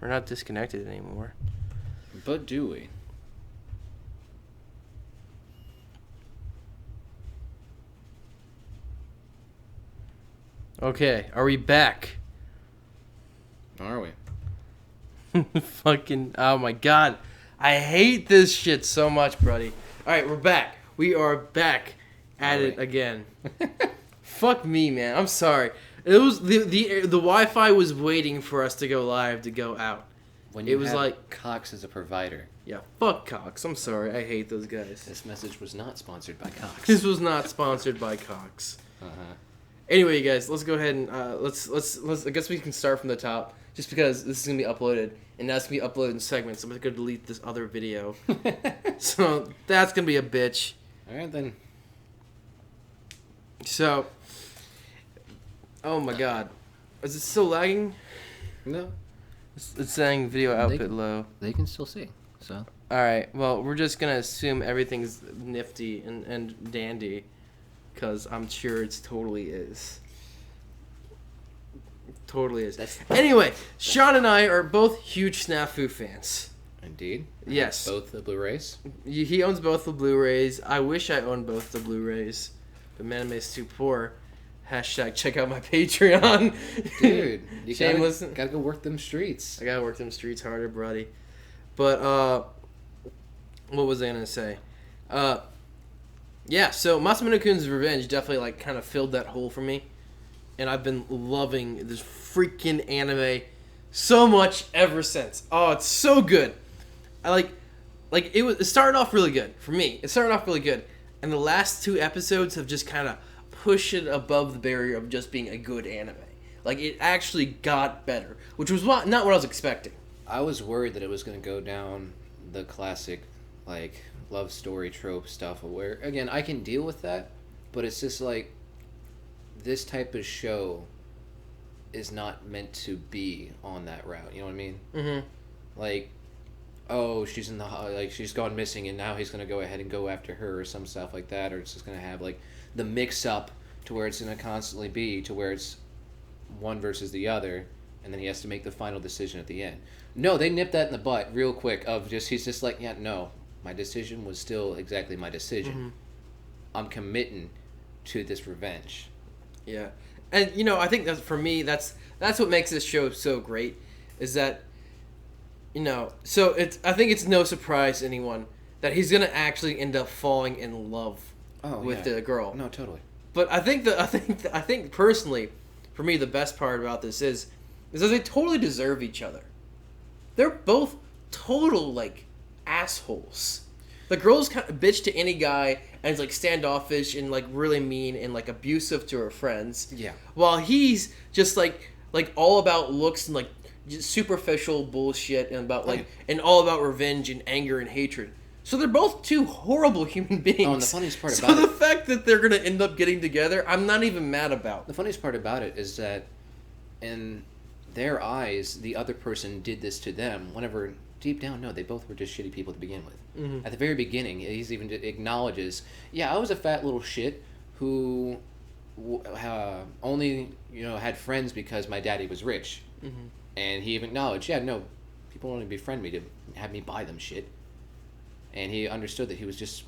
We're not disconnected anymore. But do we? Okay, are we back? Are we? Fucking, oh my god. I hate this shit so much, buddy. Alright, we're back. We are back at it again. Fuck me, man. I'm sorry. It was the Wi-Fi was waiting for us to go live to go out. When you have like Cox as a provider. Yeah, fuck Cox. I'm sorry. I hate those guys. This message was not sponsored by Cox. This was not sponsored by Cox. Anyway, you guys, let's go ahead and let's. I guess we can start from the top, just because this is gonna be uploaded, and that's gonna be uploaded in segments. I'm gonna delete this other video, so that's gonna be a bitch. All right then. So, oh my god, is it still lagging? No. It's saying video output low. They can still see. So. All right. Well, we're just gonna assume everything's nifty and dandy, because I'm sure it's totally is. Totally is. Anyway, Sean and I are both huge Snafu fans. Indeed. Yes. Both the Blu-rays. He owns both the Blu-rays. I wish I owned both the Blu-rays, but Manime's too poor. Hashtag check out my Patreon. Dude, you shameless. Gotta go work them streets. I gotta work them streets harder, buddy. But what was I gonna say? Yeah. So Masamune-kun's Revenge definitely like kind of filled that hole for me, and I've been loving this freaking anime so much ever since. Oh, it's so good. I like it started off really good for me. It started off really good, and the last 2 episodes have just kind of pushed it above the barrier of just being a good anime. Like, it actually got better, which was not what I was expecting. I was worried that it was going to go down the classic, like, love story trope stuff, where, again, I can deal with that, but it's just like, this type of show is not meant to be on that route, you know what I mean? Mm-hmm. Like, oh, she's she's gone missing, and now he's going to go ahead and go after her, or some stuff like that, or it's just going to have, like, the mix-up to where it's going to constantly be to where it's one versus the other, and then he has to make the final decision at the end. No, they nipped that in the butt real quick of just, he's just like, yeah, no, my decision was still exactly my decision. Mm-hmm. I'm committing to this revenge. Yeah. And, you know, I think that for me, that's what makes this show so great, is that, you know, so I think it's no surprise to anyone that he's going to actually end up falling in love with the girl. No, totally. But I think personally, for me, the best part about this is that they totally deserve each other. They're both total, like, assholes. The girl's kind of bitch to any guy and is, like, standoffish and, like, really mean and, like, abusive to her friends. Yeah. While he's just, like all about looks and, like, just superficial bullshit and about, like, and all about revenge and anger and hatred. So they're both two horrible human beings. Oh, and the funniest part about it... So the fact that they're going to end up getting together, I'm not even mad about. The funniest part about it is that in their eyes, the other person did this to them, whenever deep down, no, they both were just shitty people to begin with. Mm-hmm. At the very beginning, he's even acknowledges, yeah, I was a fat little shit who only, you know, had friends because my daddy was rich. Mm-hmm. And he even acknowledged, yeah, no, people only befriend me to have me buy them shit. And he understood that he was just,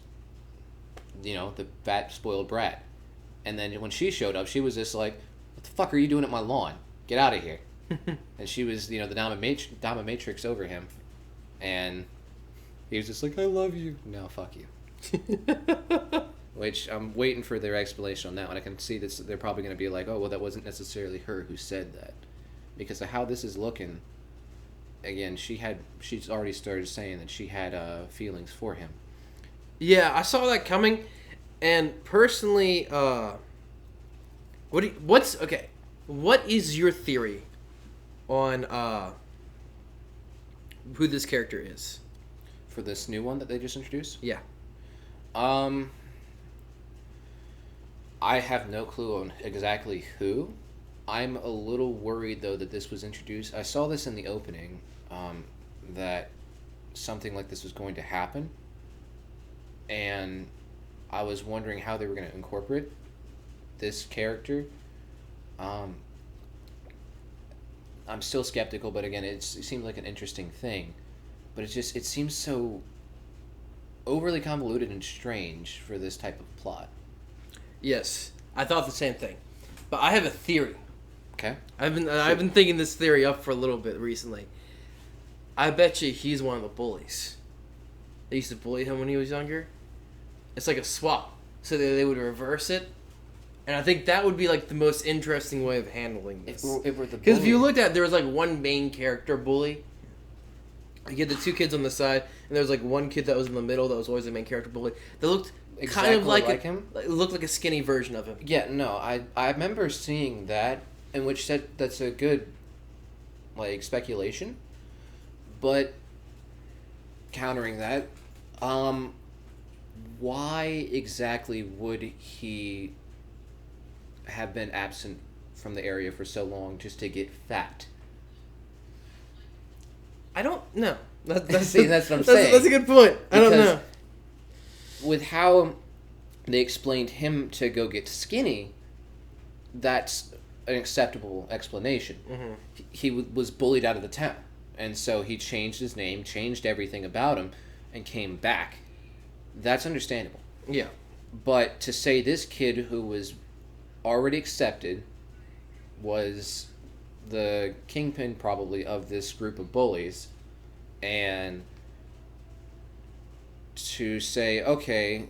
you know, the fat, spoiled brat. And then when she showed up, she was just like, what the fuck are you doing at my lawn? Get out of here. And she was, you know, the dominatrix over him. And he was just like, I love you. No, fuck you. Which I'm waiting for their explanation on that one. I can see that they're probably going to be like, oh, well, that wasn't necessarily her who said that. Because of how this is looking... Again, she's already started saying that she had feelings for him. Yeah, I saw that coming, and personally, what is your theory on who this character is? For this new one that they just introduced? Yeah. I have no clue on exactly who. I'm a little worried, though, that this was introduced... I saw this in the opening, that something like this was going to happen. And I was wondering how they were going to incorporate this character. I I'm still skeptical, but again, it seems like an interesting thing. But it seems so overly convoluted and strange for this type of plot. Yes, I thought the same thing, but I have a theory. Okay. I've been thinking this theory up for a little bit recently. I bet you he's one of the bullies. They used to bully him when he was younger. It's like a swap, so they would reverse it, and I think that would be like the most interesting way of handling this. Because if you looked at it, there was like one main character bully. You get the two kids on the side, and there was like one kid that was in the middle that was always the main character bully. They looked kind of like him. It looked like a skinny version of him. Yeah, no, I remember seeing that, in which that's a good, like, speculation. But countering that, why exactly would he have been absent from the area for so long just to get fat? I don't know. That's See, that's what I'm saying. That's a good point. I don't know. With how they explained him to go get skinny, that's an acceptable explanation. Mm-hmm. He was bullied out of the town, and so he changed his name, changed everything about him, and came back. That's understandable. Yeah. But to say this kid who was already accepted was the kingpin probably of this group of bullies, and to say, okay,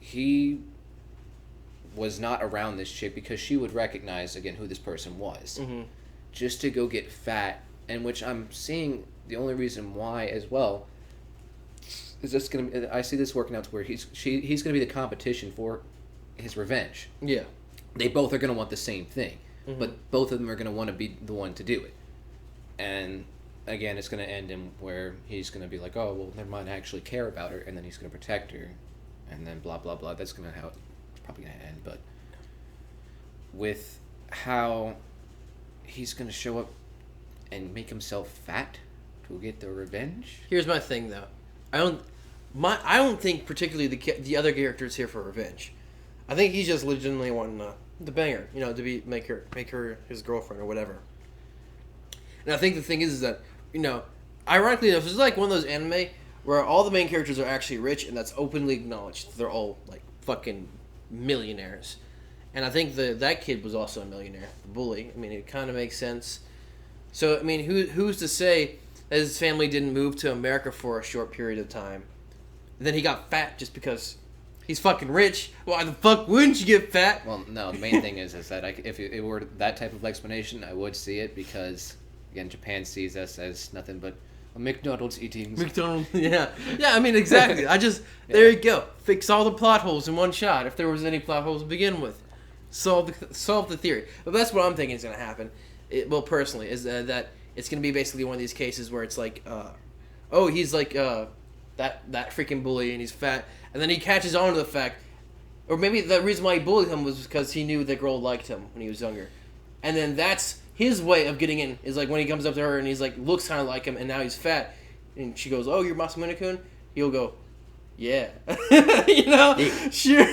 he was not around this chick because she would recognize again who this person was, Mm-hmm. just to go get fat, and which I'm seeing the only reason why as well is just gonna. I see this working out to where he's gonna be the competition for his revenge. Yeah. They both are gonna want the same thing. Mm-hmm. But both of them are going to want to be the one to do it. And, again, it's going to end in where he's going to be like, oh, well, never mind, I actually care about her, and then he's going to protect her, and then blah, blah, blah. That's going to how it's probably going to end. But with how he's going to show up and make himself fat to get the revenge? Here's my thing, though. I don't think particularly the other character's here for revenge. I think he's just legitimately wanting the banger, to make her his girlfriend or whatever. And I think the thing is that, ironically enough, this is like one of those anime where all the main characters are actually rich, and that's openly acknowledged. They're all like fucking millionaires. And I think that kid was also a millionaire, the bully. I mean, it kind of makes sense. So, I mean, who's to say that his family didn't move to America for a short period of time? And then he got fat just because he's fucking rich. Why the fuck wouldn't you get fat? Well, no, the main thing is that if it were that type of explanation, I would see it because, again, Japan sees us as nothing but a McDonald's eating. McDonald's, yeah. Yeah, I mean, exactly. There you go. Fix all the plot holes in one shot, if there was any plot holes to begin with. Solve the theory. But that's what I'm thinking is going to happen. Personally, is that it's going to be basically one of these cases where it's like, he's like that freaking bully and he's fat. And then he catches on to the fact, or maybe the reason why he bullied him was because he knew the girl liked him when he was younger. And then that's his way of getting in, is like when he comes up to her and he's like, looks kind of like him, and now he's fat. And she goes, oh, you're Masamune-kun? He'll go, yeah. Sure.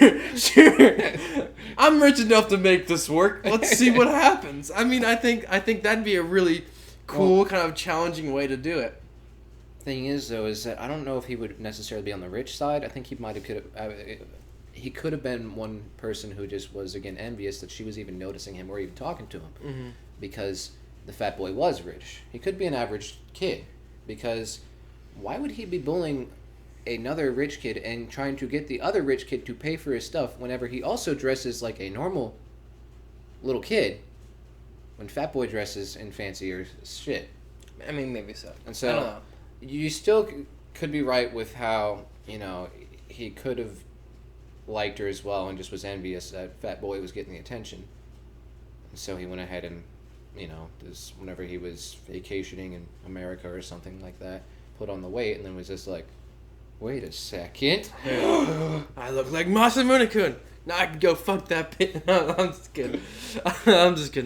I'm rich enough to make this work. Let's see what happens. I mean, I think that'd be a really cool, kind of challenging way to do it. Thing is, though, is that I don't know if he would necessarily be on the rich side. I think he he could have been one person who just was, again, envious that she was even noticing him or even talking to him. Mm-hmm. Because the fat boy was rich. He could be an average kid. Because why would he be bullying another rich kid and trying to get the other rich kid to pay for his stuff whenever he also dresses like a normal little kid when fat boy dresses in fancier shit? I mean, maybe so. And so I don't know. You still could be right with how, he could have liked her as well and just was envious that fat boy was getting the attention. And so he went ahead and, whenever he was vacationing in America or something like that, put on the weight and then was just like, wait a second. I look like Masamune-kun. Now I can go fuck that pit. I'm just kidding.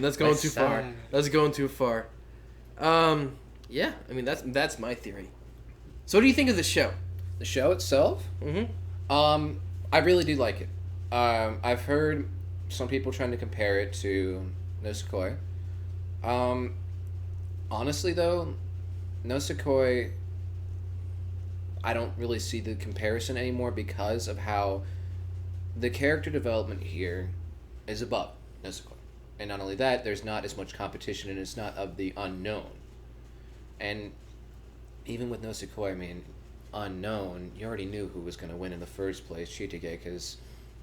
That's going too far. That's going too far. Yeah, I mean, that's my theory. So what do you think of the show? The show itself? Mm-hmm. I really do like it. I've heard some people trying to compare it to Nisekoi. Honestly, though, Nosekoi, I don't really see the comparison anymore because of how the character development here is above Nosekoi. And not only that, there's not as much competition and it's not of the unknown. And even with Nosekoi, I mean, unknown, you already knew who was going to win in the first place, Chitige, because,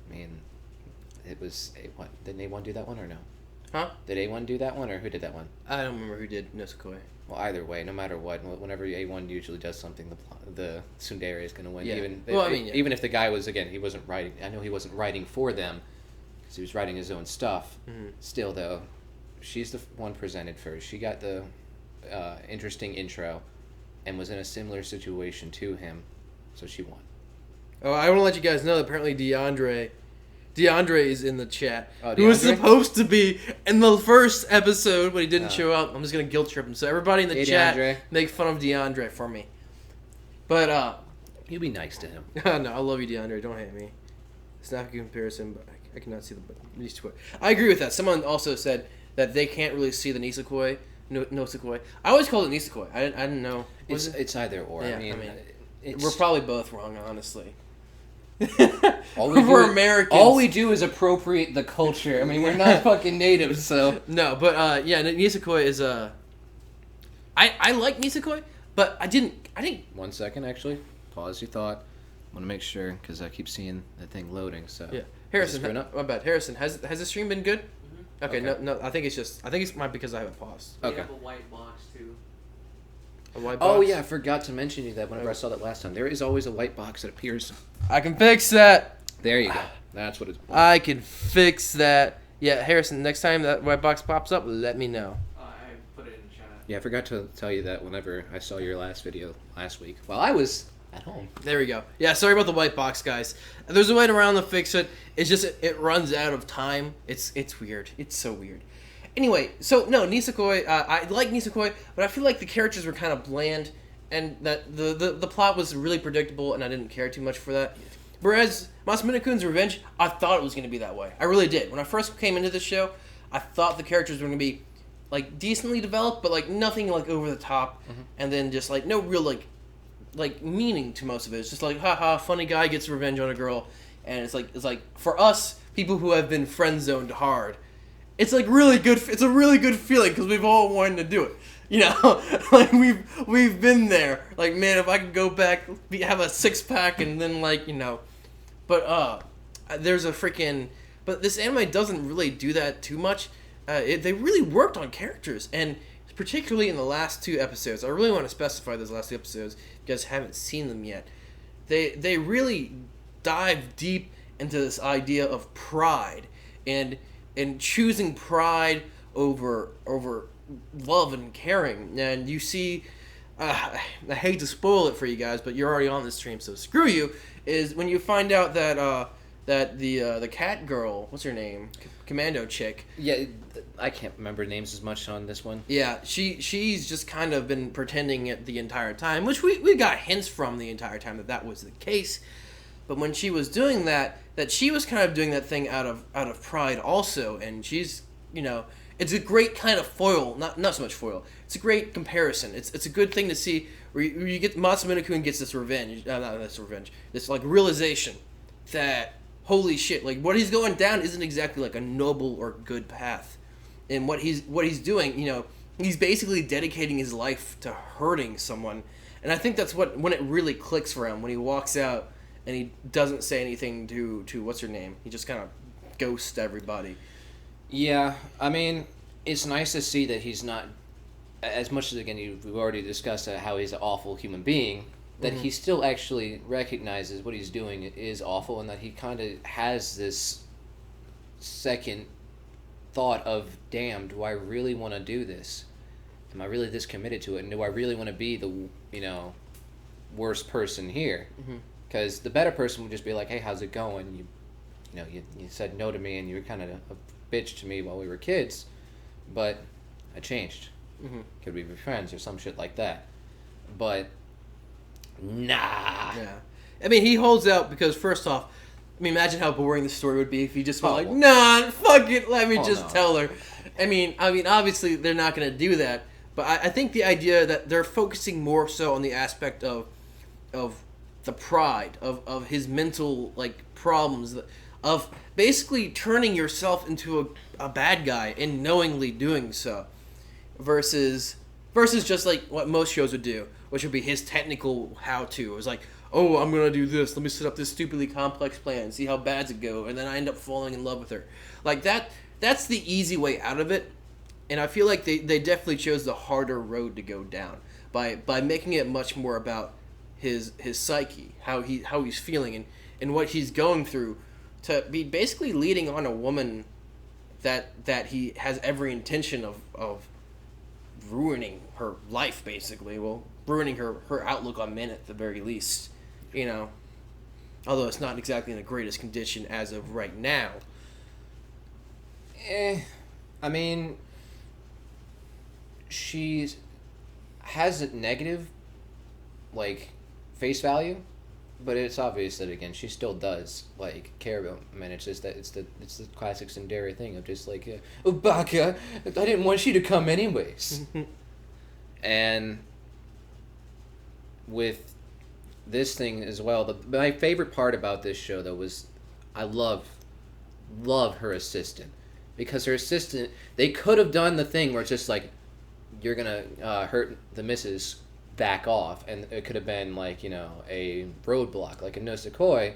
I mean, it was A1. Didn't A1 do that one or no? Huh? Did A1 do that one or who did that one? I don't remember who did Nosekoi. Well, either way, no matter what, whenever A1 usually does something, the tsundere is going to win. Yeah. Even even if the guy was, again, he wasn't writing. I know he wasn't writing for them because he was writing his own stuff. Mm-hmm. Still, though, she's the one presented first. She got the interesting intro and was in a similar situation to him, so she won. Oh, I want to let you guys know that apparently DeAndre is in the chat. Oh, who was DeAndre? supposed to be in the first episode, but he didn't show up. I'm just going to guilt trip him. So everybody in the Hey, chat, DeAndre. make fun of DeAndre for me. But, You be nice to him. no, I love you, DeAndre. Don't hate me. It's not a good comparison, but I cannot see these two. I agree with that. Someone also said that they can't really see the Nisekoi. Nosekoi. I always called it Nisekoi. I didn't know. It's either or. Yeah, I mean, it's, we're probably both wrong, honestly. we're Americans. All we do is appropriate the culture. I mean, we're not fucking natives, so. No, but yeah, Nisekoi is I like Nisekoi, but I didn't. 1 second, actually. Pause your thought. I want to make sure because I keep seeing the thing loading. So Yeah, Harrison. screwing up? My bad. Harrison, has the stream been good? Mm-hmm. Okay, Okay. no. I think it's might because I haven't paused. We Okay. have a white box too. A white Oh box? yeah, I forgot to mention you that whenever I saw that last time. There is always a white box that appears. I can fix that. There you go. That's what it's. I can fix that. Yeah, Harrison. Next time that white box pops up, let me know. I put it in the chat. Yeah, I forgot to tell you that whenever I saw your last video last week while I was at home. There we go. Yeah, sorry about the white box, guys. There's a way around to fix it. It's just it runs out of time. It's weird. It's so weird. Anyway, so no, Nisekoi. I like Nisekoi, but I feel like the characters were kind of bland, and that the plot was really predictable, and I didn't care too much for that. Whereas Masamune-kun's Revenge, I thought it was going to be that way. I really did. When I first came into this show, I thought the characters were going to be like decently developed, but like nothing like over the top, and then just like no real like meaning to most of it. It's just like haha, funny guy gets revenge on a girl, and it's like for us people who have been friend zoned hard, it's like really good. It's a really good feeling because we've all wanted to do it. You know, like we've been there. Like, man, if I could go back, have a 6-pack, and then like, you know, but there's a freaking. But this anime doesn't really do that too much. They really worked on characters, and particularly in the last 2 episodes. I really want to specify those last 2 episodes. If you guys haven't seen them yet. They really dive deep into this idea of pride and choosing pride over love and caring. And you see, I hate to spoil it for you guys, but you're already on this stream, so screw you. Is when you find out that the cat girl, what's her name, commando chick. Yeah, I can't remember names as much on this one. Yeah, she's just kind of been pretending it the entire time, which we got hints from the entire time that was the case. But when she was doing that she was kind of doing that thing out of pride also, and she's, you know, it's a great kind of foil, not so much foil. It's a great comparison. It's a good thing to see where you get Masamune-kun gets this revenge, this like realization that holy shit, like what he's going down isn't exactly like a noble or good path, and what he's doing, you know, he's basically dedicating his life to hurting someone, and I think that's when it really clicks for him when he walks out and he doesn't say anything to what's her name. He just kind of ghosts everybody. Yeah, I mean, it's nice to see that he's not, as much as, again, we've already discussed how he's an awful human being, that he still actually recognizes what he's doing is awful, and that he kind of has this second thought of, damn, do I really want to do this? Am I really this committed to it? And do I really want to be the, you know, worst person here? Because the better person would just be like, hey, how's it going? You said no to me, and you were kind of a bitch to me while we were kids, but I changed. Could we be friends or some shit like that? But nah. Yeah, I mean, he holds out because first off, I mean, imagine how boring the story would be if he just went like, nah, fuck it, let me just tell her. I mean, obviously they're not gonna do that, But I think the idea that they're focusing more so on the aspect of the pride of his mental like problems, of basically turning yourself into a bad guy and knowingly doing so, versus just like what most shows would do, which would be his technical how-to. It was like, oh, I'm gonna do this. Let me set up this stupidly complex plan and see how bad it go, and then I end up falling in love with her. Like that. That's the easy way out of it, and I feel like they definitely chose the harder road to go down by making it much more about his psyche, how he's feeling, and what he's going through, to be basically leading on a woman that he has every intention of ruining her life, basically. Well, ruining her outlook on men at the very least, you know. Although it's not exactly in the greatest condition as of right now. I mean, she has a negative, like, face value, but it's obvious that, again, she still does, like, care about men. It's just that it's the classic Tsundere thing of just like, oh, Baka, I didn't want you to come anyways. And with this thing as well, my favorite part about this show, though, was I love her assistant. Because her assistant, they could have done the thing where it's just like, you're going to hurt the missus, back off. And it could have been like, you know, a roadblock. Like in Nosekoi,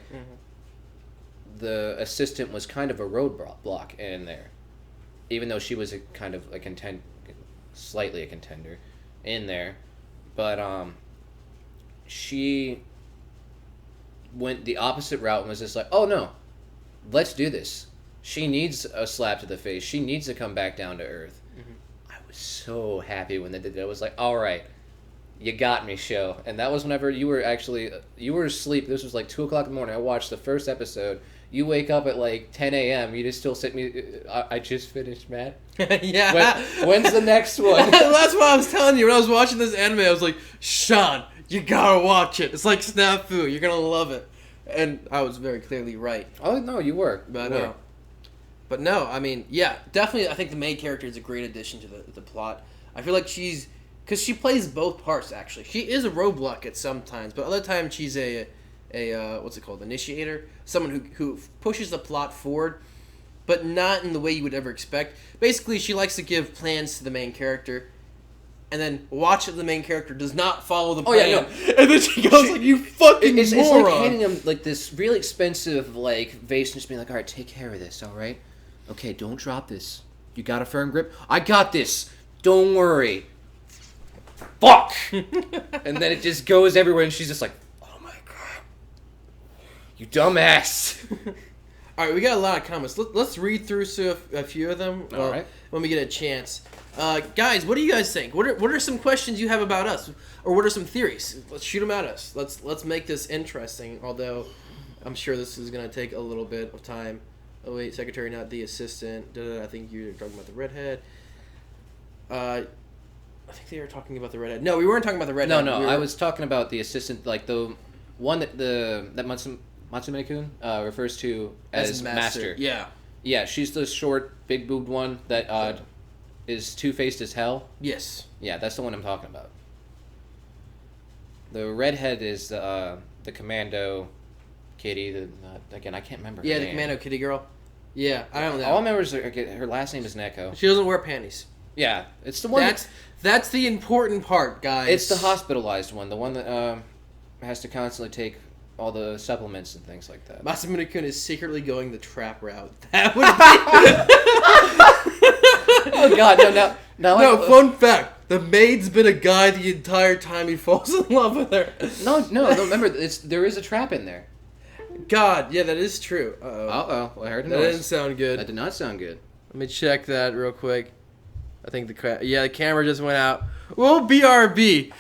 the assistant was kind of a roadblock in there. Even though she was slightly a contender in there. But she went the opposite route and was just like, oh no, let's do this. She needs a slap to the face. She needs to come back down to earth. I was so happy when they did that. I was like, all right, you got me, show. And that was whenever you were asleep. This was like 2 o'clock in the morning. I watched the first episode. You wake up at like 10 a.m. You just still sit me. I just finished, Matt. Yeah. When's the next one? That's what I was telling you. When I was watching this anime, I was like, Sean, you gotta watch it. It's like Snafu. You're gonna love it. And I was very clearly right. Oh, no, you were. But no, I mean, yeah, definitely. I think the main character is a great addition to the plot. I feel like because she plays both parts. Actually, she is a roadblock at some times, but other times she's a what's it called, initiator, someone who pushes the plot forward, but not in the way you would ever expect. Basically, she likes to give plans to the main character, and then watch that the main character does not follow the plan. Oh, yeah, no. And then she goes like, you fucking moron. It's like handing him like this really expensive like vase and just being like, all right, take care of this, all right? Okay, don't drop this. You got a firm grip? I got this. Don't worry. Fuck! And then it just goes everywhere and she's just like, oh my god. You dumbass. All right, we got a lot of comments. Let's read through a few of them when we get a chance. Guys, what do you guys think? What are some questions you have about us, or what are some theories? Let's shoot them at us. Let's make this interesting. Although, I'm sure this is gonna take a little bit of time. Oh wait, secretary, not the assistant. I think you're talking about the redhead. I think they were talking about the redhead. No, we weren't talking about the redhead. No, I was talking about the assistant, like the one that Masamune-kun refers to as Master. Yeah. Yeah, she's the short, big-boobed one that is two-faced as hell. Yes. Yeah, that's the one I'm talking about. The redhead is the commando kitty. Again, I can't remember her name. The commando kitty girl. Yeah, I don't know. All I remember is her last name is Neko. She doesn't wear panties. Yeah, it's the one. That's the important part, guys. It's the hospitalized one, the one that has to constantly take all the supplements and things like that. Masamune-kun is secretly going the trap route. That would be. Oh God, no! Fun fact: the maid's been a guy the entire time he falls in love with her. No. Remember, there is a trap in there. God, yeah, that is true. Well, I heard a noise. That didn't sound good. That did not sound good. Let me check that real quick. I think the camera just went out. We'll BRB.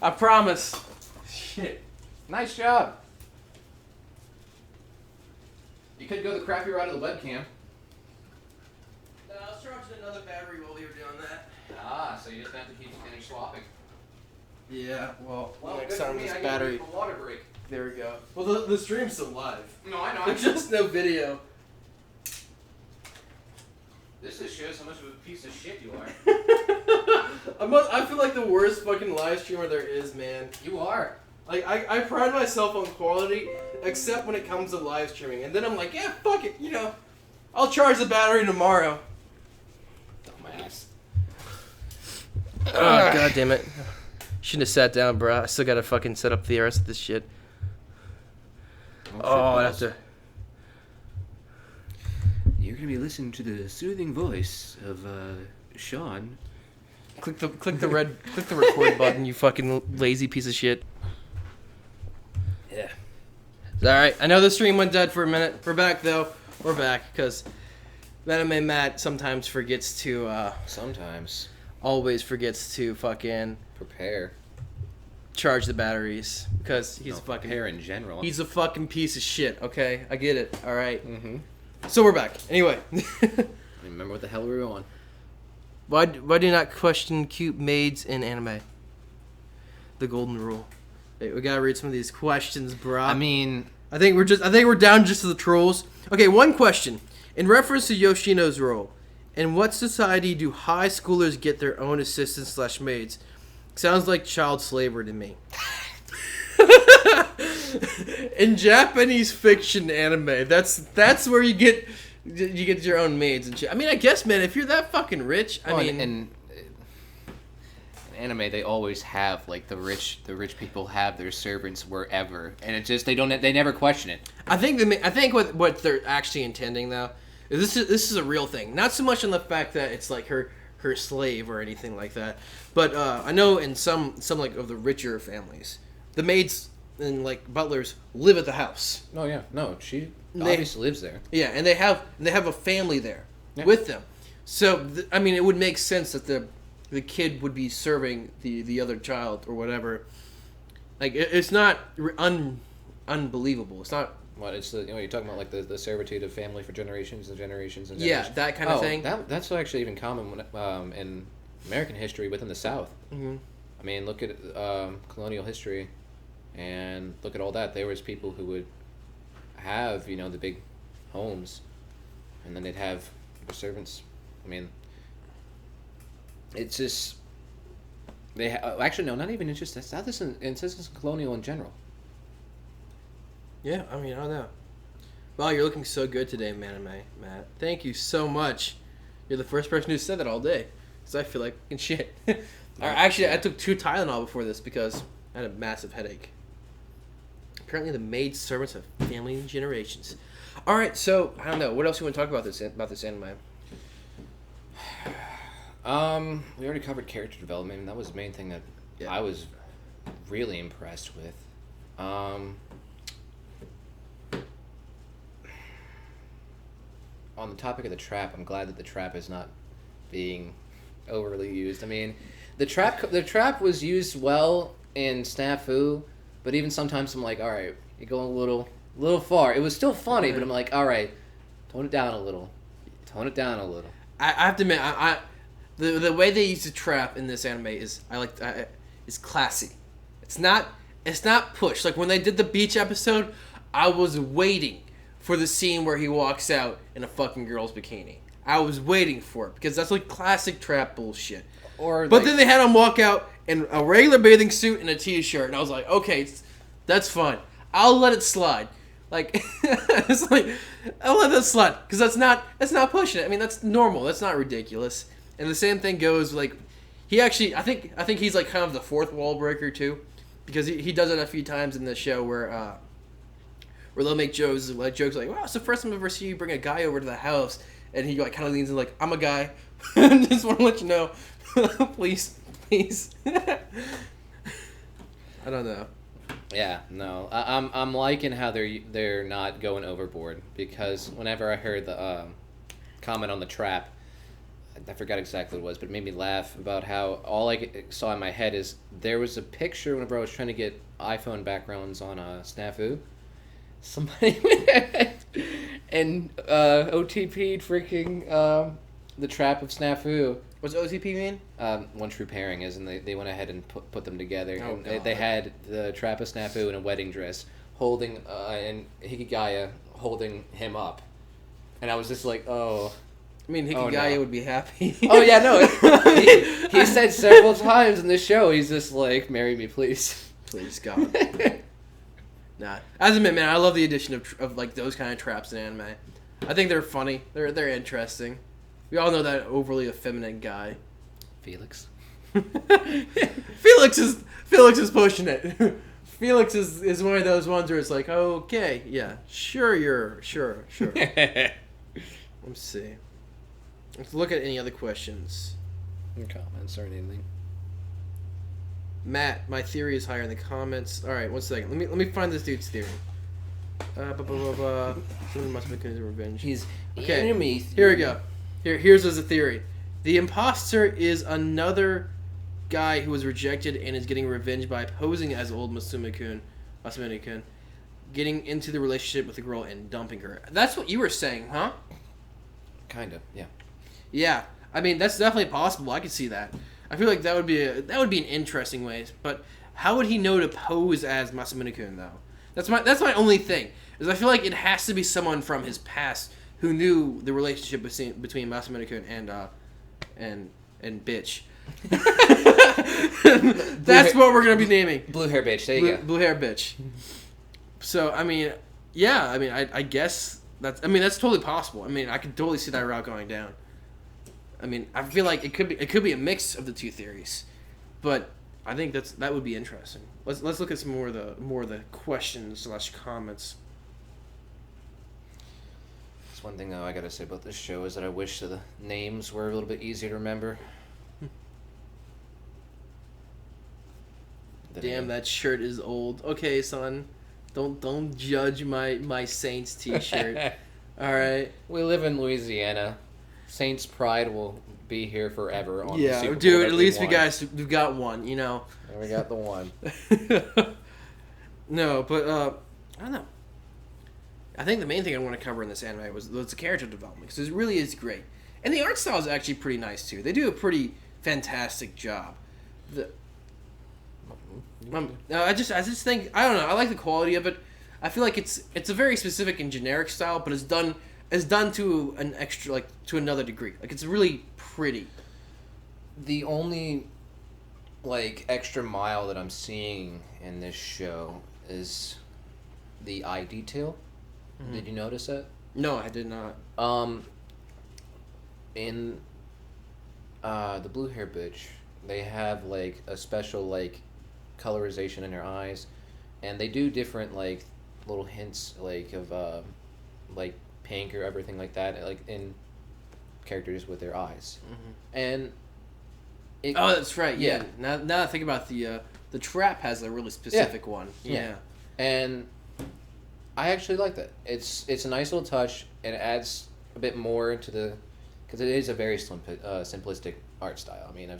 I promise. Shit. Nice job. You could go the crappy route of the webcam. No, I was charging another battery while we were doing that. So you just have to keep any swapping. Yeah, well next good time for me, this I battery. get a water break. There we go. Well, the stream's still live. No, I know. There's just no video. This just shows how much of a piece of shit you are. I feel like the worst fucking live streamer there is, man. You are. Like, I pride myself on quality, except when it comes to live streaming. And then I'm like, yeah, fuck it, you know. I'll charge the battery tomorrow. Dumbass. Oh, god damn it. Shouldn't have sat down, bro. I still gotta fucking set up the rest of this shit. Oh, I have to... You're gonna be listening to the soothing voice of Sean. Click the record button, you fucking lazy piece of shit. Yeah. Alright, I know the stream went dead for a minute. We're back, though. We're back, because Anime Matt sometimes forgets to, Sometimes. always forgets to fucking... Prepare. charge the batteries, because he's a fucking... Prepare in general. He's a fucking piece of shit, okay? I get it, alright? Mm-hmm. So we're back. Anyway. Remember what the hell we were on. Why do you not question cute maids in anime? The golden rule. Wait, we gotta read some of these questions, bro. I mean... I think we're down just to the trolls. Okay, one question. In reference to Yoshino's role, in what society do high schoolers get their own assistants / maids? Sounds like child slavery to me. In Japanese fiction anime, that's where you get your own maids and shit. I mean, I guess, man, if you're that fucking rich, I mean, in anime they always have like the rich people have their servants wherever, and it just they never question it. I think what they're actually intending though is this is a real thing. Not so much on the fact that it's like her slave or anything like that, but I know in some like of the richer families, the maids and like butlers live at the house. Oh yeah, no, she obviously lives there. Yeah, and they have a family there with them. So I mean, it would make sense that the kid would be serving the other child or whatever. Like it's not unbelievable. It's not. What it's the you're talking about like the servitude of family for generations and generations and Yeah, generations. that kind of thing. That's actually even common when, in American history within the South. Mm-hmm. I mean, look at colonial history, and look at all that. There was people who would have the big homes, and then they'd have the servants. I mean, it's just they actually no, not even in just South. It's just colonial in general. Yeah, I mean, I don't know. Wow, you're looking so good today, Matt. Thank you so much. You're the first person who said that all day. Because I feel like fucking shit. Actually, I took 2 Tylenol before this because I had a massive headache. Apparently the maid servants have family and generations. Alright, so, I don't know. What else you want to talk about this anime? We already covered character development, and that was the main thing that I was really impressed with. On the topic of the trap, I'm glad that the trap is not being overly used. I mean, the trap was used well in Snafu, but even sometimes I'm like, all right, you're going a little far. It was still funny, but I'm like, all right, tone it down a little. I have to admit, the way they use the trap in this anime is is classy. It's not pushed. Like when they did the beach episode, I was waiting for the scene where he walks out in a fucking girl's bikini. I was waiting for it because that's like classic trap bullshit. But then they had him walk out in a regular bathing suit and a t-shirt, and I was like, okay, that's fine. I'll let it slide. Like it's like I'll let that slide because that's not pushing it. I mean, that's normal. That's not ridiculous. And the same thing goes like he actually I think he's like kind of the fourth wall breaker too, because he does it a few times in the show where they'll make jokes like, wow, it's the first time I've ever seen you bring a guy over to the house. And he like kind of leans in like, I'm a guy. Just want to let you know. please. I don't know. Yeah, no. I'm liking how they're not going overboard, because whenever I heard the comment on the trap, I forgot exactly what it was, but it made me laugh about how all I saw in my head is there was a picture whenever I was trying to get iPhone backgrounds on Snafu. Somebody and OTP'd freaking the trap of Snafu. What's OTP mean? One true pairing is, and they went ahead and put them together. Oh, and they had the trap of Snafu in a wedding dress, holding and Hikigaya holding him up, and I was just like, oh. I mean, Oh, Hikigaya no. would be happy. Oh yeah, no. He said several times in the show, he's just like, "Marry me, please." Please, God. Nah. As I admit, man, I love the addition of like those kind of traps in anime. I think they're funny. They're interesting. We all know that overly effeminate guy. Felix. Felix is pushing it. Felix is one of those ones where it's like, okay, yeah, sure. Let's see. Let's look at any other questions. Your comments or anything. Matt, my theory is higher in the comments. All right, 1 second. Let me find this dude's theory. Someone must make his revenge. He's Okay, enemy. Here we go. Here's as a theory. The imposter is another guy who was rejected and is getting revenge by posing as old Masamune-kun, getting into the relationship with the girl and dumping her. That's what you were saying, huh? Kind of, yeah. Yeah. I mean, that's definitely possible. I could see that. I feel like that would be an interesting way. But how would he know to pose as Masamune-kun though? That's my only thing. Is I feel like it has to be someone from his past who knew the relationship between Masamune-kun and bitch. That's what we're gonna be naming. Blue hair bitch. There you go. Blue hair bitch. So I mean, yeah. I mean, I guess that's totally possible. I mean, I could totally see that route going down. I mean, I feel like it could be a mix of the two theories, but I think that would be interesting. Let's look at some more of the questions / comments. That's one thing though I gotta say about this show is that I wish the names were a little bit easier to remember. Damn, that shirt is old. Okay, son, don't judge my Saints t-shirt. All right. We live in Louisiana. Saints pride will be here forever. On the Yeah, Super Bowl dude. that At we least won. we've got one. You know. And we got the one. No, but I don't know. I think the main thing I want to cover in this anime was the character development because it really is great, and the art style is actually pretty nice too. They do a pretty fantastic job. I just think I don't know. I like the quality of it. I feel like it's a very specific and generic style, but it's done to an extra to another degree. Like it's really pretty. The only extra mile that I'm seeing in this show is the eye detail. Mm-hmm. Did you notice that? No, I did not. In the blue hair bitch, they have a special colorization in their eyes, and they do different little hints of pink or everything like that in characters with their eyes. Mm-hmm. And oh, that's right. Yeah. Now that I think about the trap has a really specific one. Yeah. And I actually like that. It's a nice little touch, and it adds a bit more to the because it is a very simplistic art style. I mean,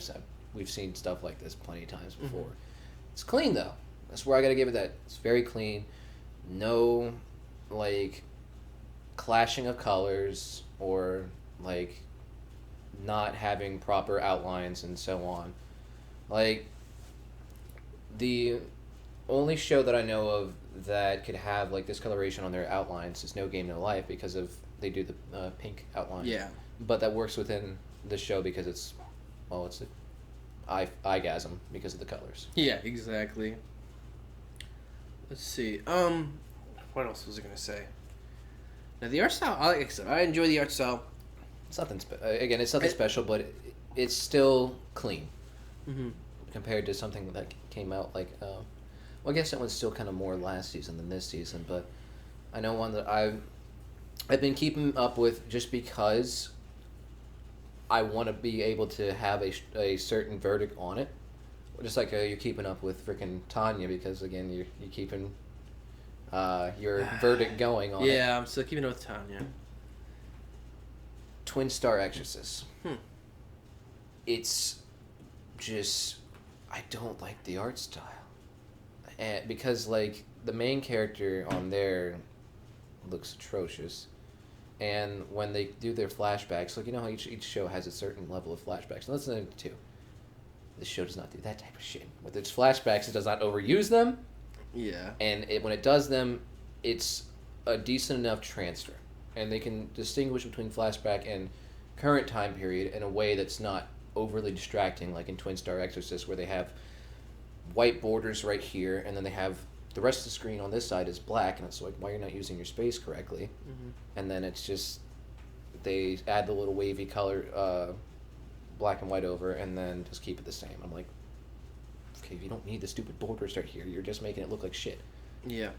we've seen stuff like this plenty of times before. Mm-hmm. It's clean though. That's where I gotta give it that. It's very clean. No clashing of colors or not having proper outlines and so on. The only show that I know of that could have discoloration on their outlines is No Game No Life because they do the pink outline. Yeah. But that works within the show because it's eyegasm because of the colors. Yeah, exactly. Let's see. What else was I gonna say? Now the art style, like I said, I enjoy the art style. It's nothing. It's nothing special, but it's still clean compared to something that came out well, I guess that one's still kind of more last season than this season, but I know one that I've been keeping up with just because I want to be able to have a certain verdict on it. Just like you're keeping up with freaking Tanya because, again, you're keeping your verdict going on it. Yeah, I'm still keeping up with Tanya. Twin Star Exorcist. It's just... I don't like the art style. And because, the main character on there looks atrocious. And when they do their flashbacks, you know how each show has a certain level of flashbacks. And that's another too. This show does not do that type of shit. With its flashbacks, it does not overuse them. Yeah. And when it does them, it's a decent enough transfer. And they can distinguish between flashback and current time period in a way that's not overly distracting, like in Twin Star Exorcist, where they have white borders right here, and then they have the rest of the screen on this side is black, and it's like, why you're not using your space correctly? And then it's just they add the little wavy color, black and white over, and then just keep it the same. I'm like, okay, you don't need the stupid borders right here. You're just making it look like shit. Yeah.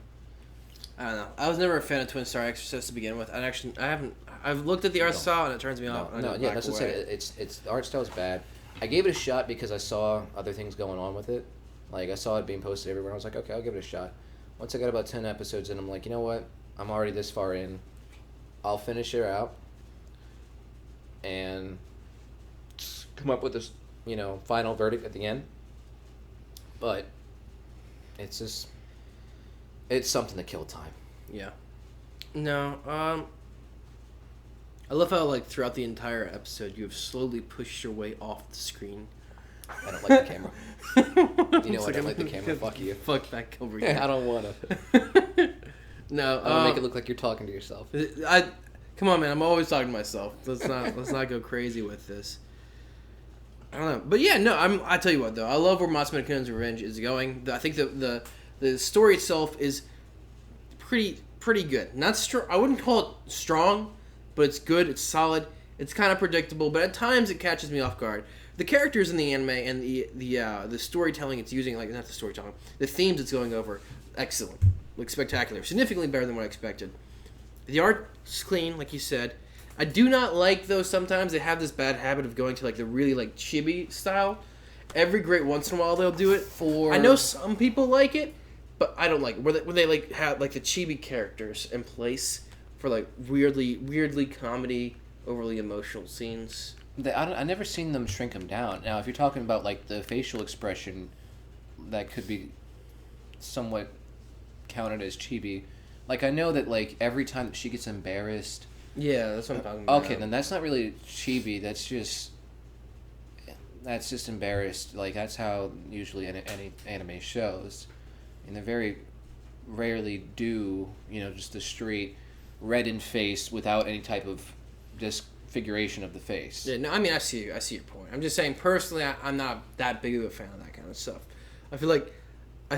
I don't know. I was never a fan of Twin Star Exorcist to begin with. I've looked at the art style and it turns me off. Yeah, that's what I said. It's the art style's bad. I gave it a shot because I saw other things going on with it. Like, I saw it being posted everywhere. I was like, okay, I'll give it a shot. Once I got about 10 episodes in, I'm like, you know what? I'm already this far in. I'll finish it out and come up with this, final verdict at the end. But it's just, it's something to kill time. Yeah. No, I love how, like, throughout the entire episode, you have slowly pushed your way off the screen. I don't like the camera. You know I don't like the camera. Fuck you. Fuck that camera. Yeah, I don't want to. No, I want to make it look like you're talking to yourself. Come on, man. I'm always talking to myself. Let's not go crazy with this. I don't know, but yeah, no. I tell you what, though, I love where Masamune-kun No Revenge is going. I think the story itself is pretty good. Not strong. I wouldn't call it strong, but it's good. It's solid. It's kind of predictable, but at times it catches me off guard. The characters in the anime and the storytelling it's using, like, not the storytelling, the themes it's going over, excellent, like spectacular, significantly better than what I expected. The art's clean, like you said. I do not like, though, sometimes they have this bad habit of going to, like, the really, like, chibi style. Every great once in a while they'll do it. I know some people like it, but I don't like it. Where they like have, like, the chibi characters in place for, like, weirdly comedy, overly emotional scenes. I never seen them shrink them down. Now, if you're talking about, like, the facial expression, that could be somewhat counted as chibi. Like, I know that, like, every time that she gets embarrassed... Yeah, that's what I'm talking about. Okay, then that's not really chibi. That's just embarrassed. Like, that's how usually any anime shows. And they very rarely do, just the straight reddened face without any type of disfiguration of the face. Yeah, no, I mean, I see your point. I'm just saying, personally, I'm not that big of a fan of that kind of stuff. I feel like I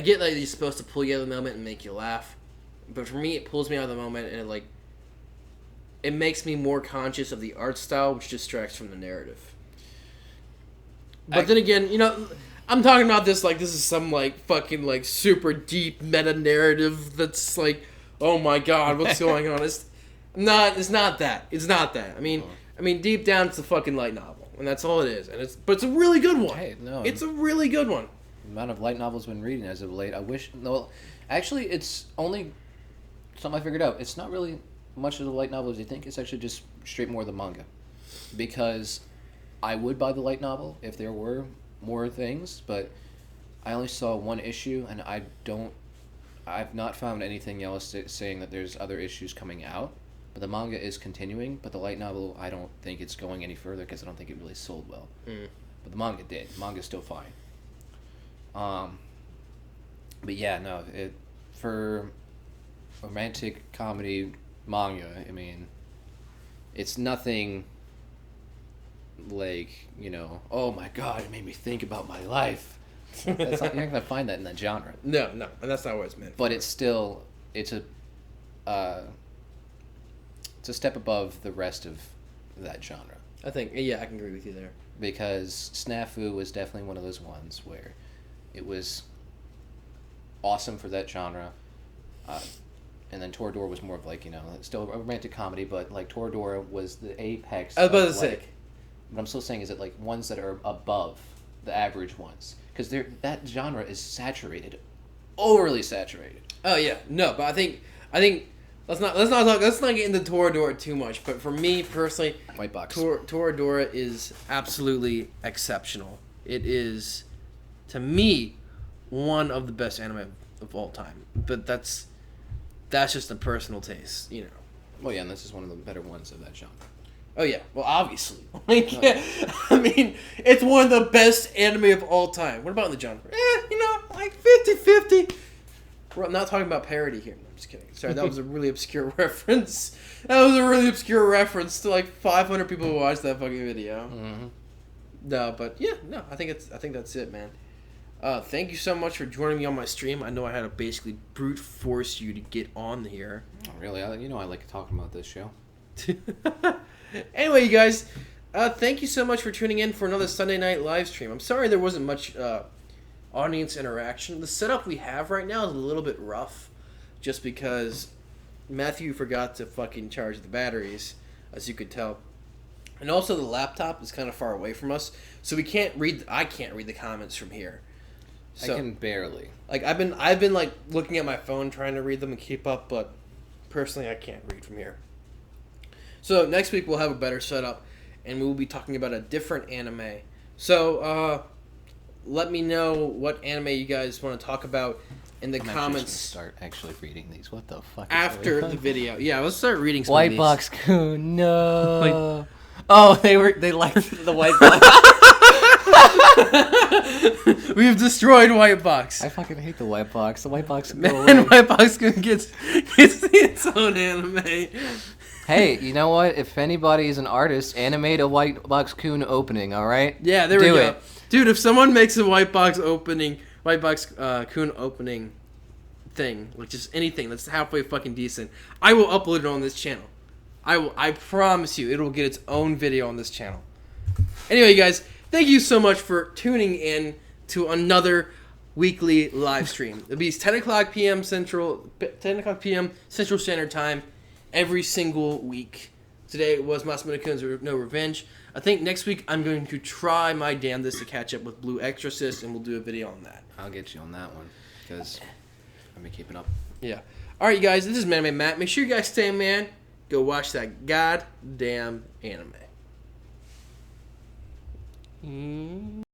get that he's supposed to pull you out of the moment and make you laugh. But for me, it pulls me out of the moment, and it makes me more conscious of the art style, which distracts from the narrative. But then again, I'm talking about this like this is some, like, fucking, like, super deep meta narrative that's like, oh my god, what's going on? It's not that. It's not that. I mean, deep down, it's a fucking light novel, and that's all it is. But it's a really good one. Hey, no, it's a really good one. The amount of light novels I've been reading as of late, actually, it's only something I figured out. It's not really much of the light novel as you think. It's actually just straight more of the manga. Because I would buy the light novel if there were more things, but I only saw one issue, and I've not found anything else saying that there's other issues coming out. But the manga is continuing, but the light novel, I don't think it's going any further because I don't think it really sold well. But the manga did. The manga's still fine. But yeah, no, for romantic comedy manga, I mean, it's nothing like, oh my god, it made me think about my life. You're not going to find that in that genre. No, and that's not what it's meant for. But it's still, it's a step above the rest of that genre. I think, yeah, I can agree with you there. Because Snafu was definitely one of those ones where it was awesome for that genre. And then Toradora was more of like, still a romantic comedy, but like Toradora was the apex. I was about to say. What I'm still saying is that like ones that are above the average ones. Because that genre is saturated. Overly saturated. Oh yeah. No, but I think let's not get into Toradora too much, but for me personally, White box. Toradora is absolutely exceptional. It is, to me, one of the best anime of all time. But that's just a personal taste, Well, yeah, and this is one of the better ones of that genre. Oh yeah, well obviously. I mean, it's one of the best anime of all time. What about in the genre? 50-50. I'm not talking about parody here. No, I'm just kidding. Sorry, that was a really obscure reference. That was a really obscure reference to like 500 people who watched that fucking video. Mm-hmm. No, but yeah, no, I think that's it, man. Thank you so much for joining me on my stream. I know I had to basically brute force you to get on here. Oh, really? I like talking about this show. Anyway, you guys, thank you so much for tuning in for another Sunday night live stream. I'm sorry there wasn't much audience interaction. The setup we have right now is a little bit rough, just because Matthew forgot to fucking charge the batteries, as you could tell. And also the laptop is kind of far away from us, so I can't read the comments from here. So, I can barely. Like I've been like looking at my phone trying to read them and keep up, but personally I can't read from here. So next week we'll have a better setup, and we will be talking about a different anime. So let me know what anime you guys want to talk about in the comments. Start actually reading these. What the fuck? After the video, yeah, let's start reading some White of these. Box-kun, no. Oh, they liked the White Box. We've destroyed White Box. I fucking hate the White Box. The White Box. Man, White Box gets its own anime. Hey, you know what? If anybody is an artist, animate a White Box-kun opening. All right. Yeah, there we go. Dude, if someone makes a White Box Kun opening thing, like just anything that's halfway fucking decent, I will upload it on this channel. I promise you, it'll get its own video on this channel. Anyway, you guys, thank you so much for tuning in to another weekly live stream. It'll be 10 o'clock p.m. Central Standard Time every single week. Today was Masamune-kun No Revenge. I think next week I'm going to try my damnedest to catch up with Blue Exorcist, and we'll do a video on that. I'll get you on that one, because I've been keeping up. Yeah. Alright, you guys, this is Man Matt. Make sure you guys stay, man. Go watch that goddamn anime.